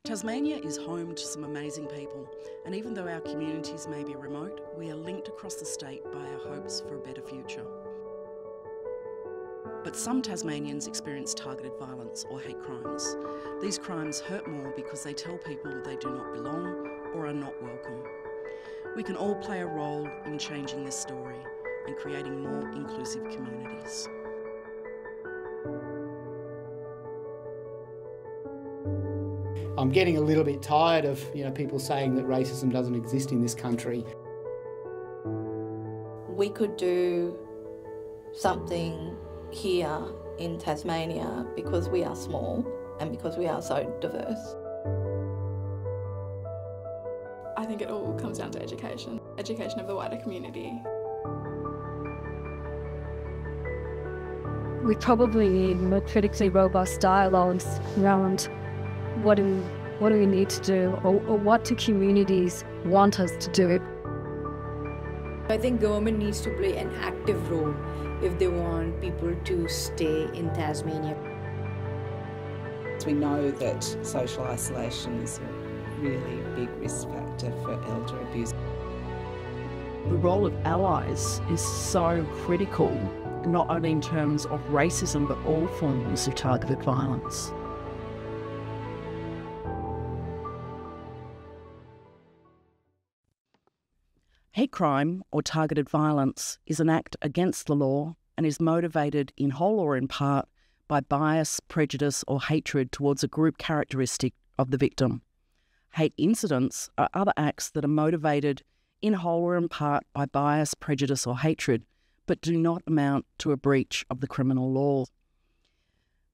Tasmania is home to some amazing people, and even though our communities may be remote, we are linked across the state by our hopes for a better future. But some Tasmanians experience targeted violence or hate crimes. These crimes hurt more because they tell people they do not belong or are not welcome. We can all play a role in changing this story and creating more inclusive communities. I'm getting a little bit tired of people saying that racism doesn't exist in this country. We could do something here in Tasmania because we are small and because we are so diverse. I think it all comes down to education of the wider community. We probably need more critically robust dialogues around what do we need to do, or what do communities want us to do. I think government needs to play an active role if they want people to stay in Tasmania. We know that social isolation is a really big risk factor for elder abuse. The role of allies is so critical, not only in terms of racism, but all forms of targeted violence. Hate crime, or targeted violence, is an act against the law and is motivated in whole or in part by bias, prejudice or hatred towards a group characteristic of the victim. Hate incidents are other acts that are motivated in whole or in part by bias, prejudice or hatred, but do not amount to a breach of the criminal law.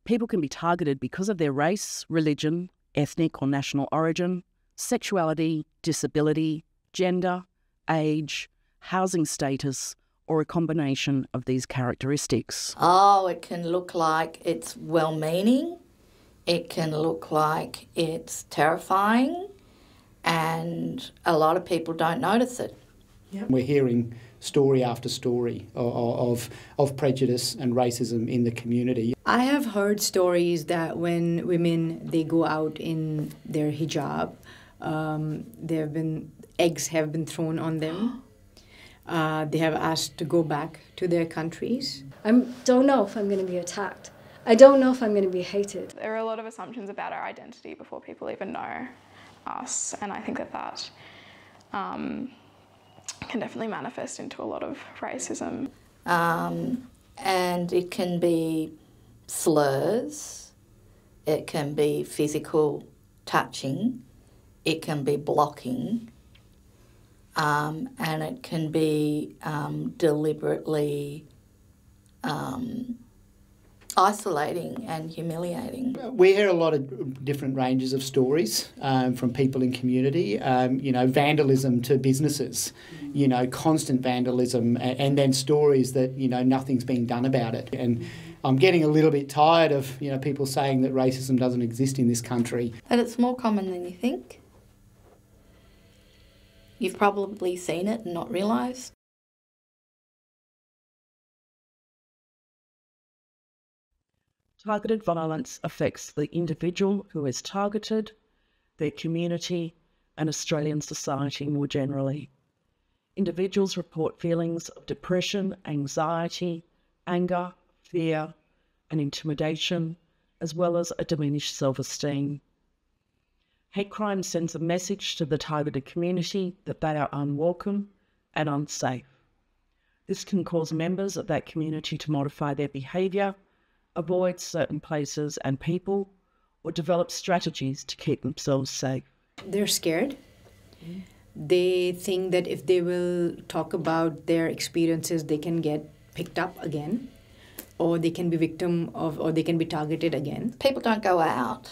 People can be targeted because of their race, religion, ethnic or national origin, sexuality, disability, gender, age, housing status, or a combination of these characteristics. Oh, it can look like it's well-meaning, it can look like it's terrifying, and a lot of people don't notice it. Yep. We're hearing story after story of prejudice and racism in the community. I have heard stories that when women, they go out in their hijab, eggs have been thrown on them. They have asked to go back to their countries. I don't know if I'm going to be attacked. I don't know if I'm going to be hated. There are a lot of assumptions about our identity before people even know us, and I think that can definitely manifest into a lot of racism. And it can be slurs, it can be physical touching, it can be blocking, and it can be deliberately isolating and humiliating. We hear a lot of different ranges of stories from people in community, vandalism to businesses, constant vandalism, and then stories that, nothing's being done about it. And I'm getting a little bit tired of, people saying that racism doesn't exist in this country. But it's more common than you think. You've probably seen it and not realised. Targeted violence affects the individual who is targeted, their community, and Australian society more generally. Individuals report feelings of depression, anxiety, anger, fear, and intimidation, as well as a diminished self-esteem. Hate crime sends a message to the targeted community that they are unwelcome and unsafe. This can cause members of that community to modify their behaviour, avoid certain places and people, or develop strategies to keep themselves safe. They're scared. They think that if they will talk about their experiences, they can get picked up again, or they can be victim of, or they can be targeted again. People don't go out.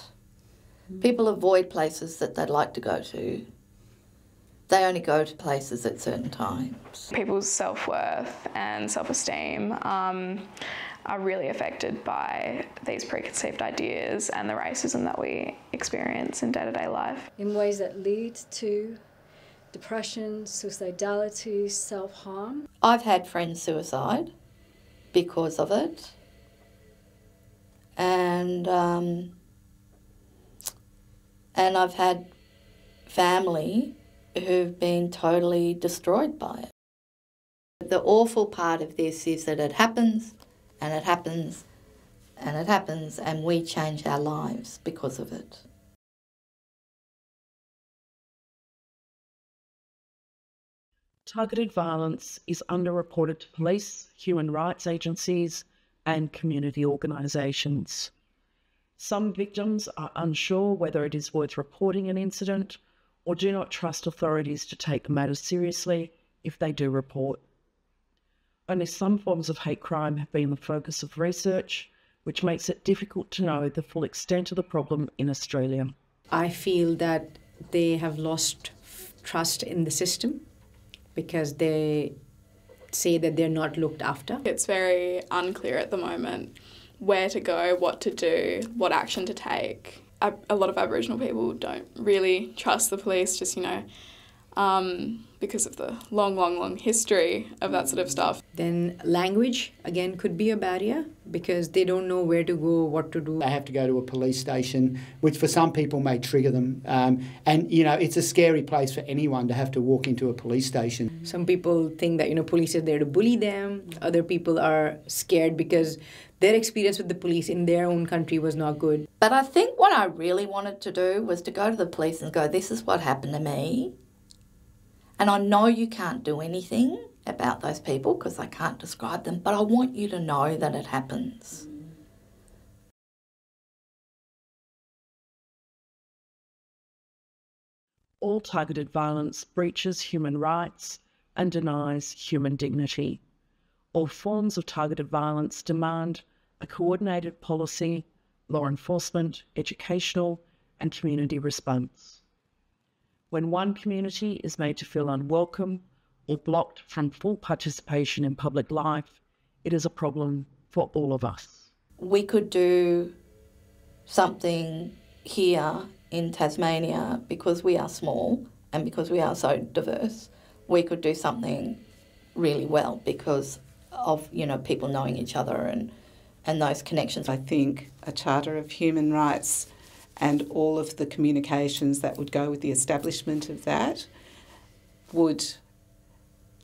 People avoid places that they'd like to go to. They only go to places at certain times. People's self-worth and self-esteem are really affected by these preconceived ideas and the racism that we experience in day-to-day life. In ways that lead to depression, suicidality, self-harm. I've had friends suicide because of it. And I've had family who've been totally destroyed by it. The awful part of this is that it happens and it happens and it happens, and we change our lives because of it. Targeted violence is underreported to police, human rights agencies, and community organisations. Some victims are unsure whether it is worth reporting an incident or do not trust authorities to take matters seriously if they do report. Only some forms of hate crime have been the focus of research, which makes it difficult to know the full extent of the problem in Australia. I feel that they have lost trust in the system because they say that they're not looked after. It's very unclear at the moment where to go, what to do, what action to take. A lot of Aboriginal people don't really trust the police, just, because of the long history of that sort of stuff. Then language, again, could be a barrier because they don't know where to go, what to do. They have to go to a police station, which for some people may trigger them. It's a scary place for anyone to have to walk into a police station. Some people think that, police are there to bully them. Other people are scared because their experience with the police in their own country was not good. But I think what I really wanted to do was to go to the police and go, this is what happened to me. And I know you can't do anything about those people because I can't describe them, but I want you to know that it happens. All targeted violence breaches human rights and denies human dignity. All forms of targeted violence demand a coordinated policy, law enforcement, educational and community response. When one community is made to feel unwelcome or blocked from full participation in public life, it is a problem for all of us. We could do something here in Tasmania because we are small and because we are so diverse. We could do something really well because of, people knowing each other and those connections. I think a Charter of Human Rights and all of the communications that would go with the establishment of that would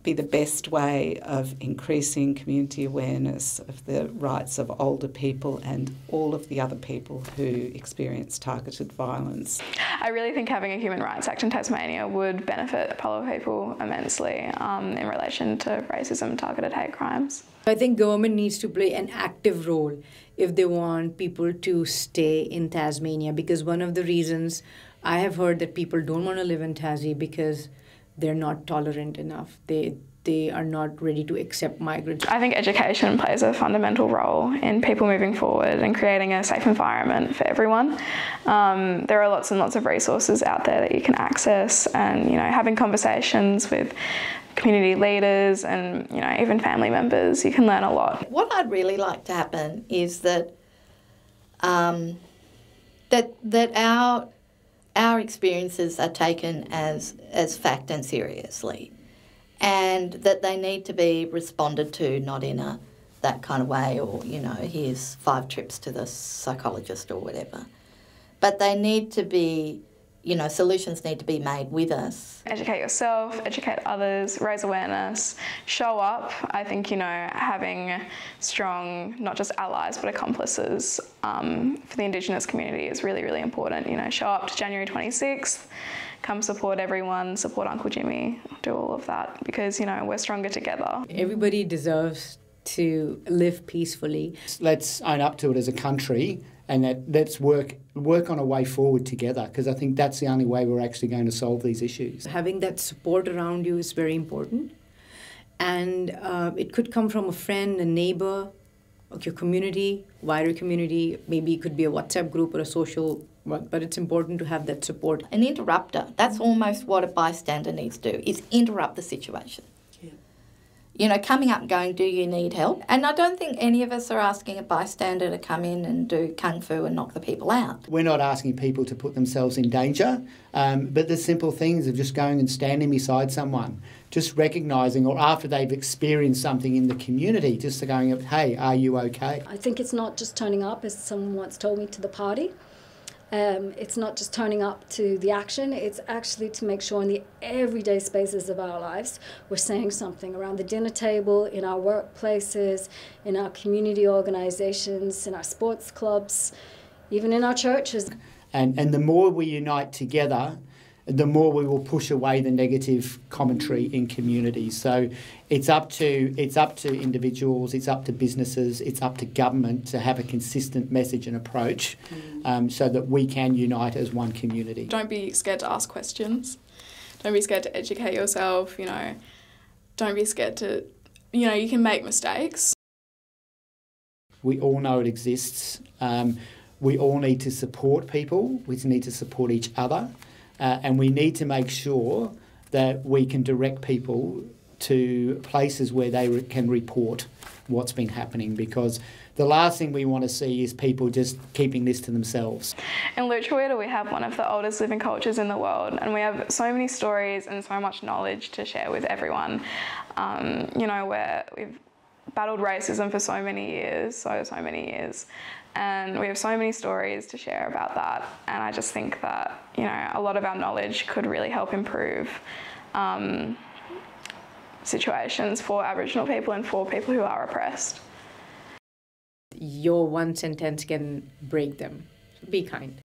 be the best way of increasing community awareness of the rights of older people and all of the other people who experience targeted violence. I really think having a Human Rights Act in Tasmania would benefit Apollo people immensely in relation to racism and targeted hate crimes. I think government needs to play an active role if they want people to stay in Tasmania, because one of the reasons I have heard that people don't want to live in Tassie because they're not tolerant enough. They are not ready to accept migrants. I think education plays a fundamental role in people moving forward and creating a safe environment for everyone. There are lots and lots of resources out there that you can access, and having conversations with community leaders and even family members, you can learn a lot. What I'd really like to happen is that our experiences are taken as fact and seriously, and that they need to be responded to, not in that kind of way, or here's 5 trips to the psychologist or whatever, but they need to be, solutions need to be made with us. Educate yourself, educate others, raise awareness, show up. I think, having strong, not just allies, but accomplices for the Indigenous community is really, really important. Show up to January 26th, come support everyone, support Uncle Jimmy, do all of that because, we're stronger together. Everybody deserves to live peacefully. Let's own up to it as a country, and let's work on a way forward together, because I think that's the only way we're actually going to solve these issues. Having that support around you is very important, and it could come from a friend, a neighbour, your community, wider community. Maybe it could be a WhatsApp group or a social, but it's important to have that support. An interrupter, that's almost what a bystander needs to do, is interrupt the situation. Coming up and going, do you need help? And I don't think any of us are asking a bystander to come in and do kung fu and knock the people out. We're not asking people to put themselves in danger, but the simple things of just going and standing beside someone, just recognising, or after they've experienced something in the community, just going, hey, are you okay? I think it's not just turning up, as someone once told me, to the party. It's not just turning up to the action, it's actually to make sure in the everyday spaces of our lives we're saying something around the dinner table, in our workplaces, in our community organisations, in our sports clubs, even in our churches. And the more we unite together, the more we will push away the negative commentary in communities. So it's up to individuals, it's up to businesses, it's up to government to have a consistent message and approach so that we can unite as one community. Don't be scared to ask questions. Don't be scared to educate yourself, you know. Don't be scared to, you know, you can make mistakes. We all know it exists. We all need to support people. We need to support each other. And we need to make sure that we can direct people to places where they can report what's been happening, because the last thing we want to see is people just keeping this to themselves. In Luchawita, we have one of the oldest living cultures in the world, and we have so many stories and so much knowledge to share with everyone. You know, we've battled racism for so many years, so many years. And we have so many stories to share about that. And I just think that, you know, a lot of our knowledge could really help improve situations for Aboriginal people and for people who are oppressed. Your one sentence can break them. Be kind.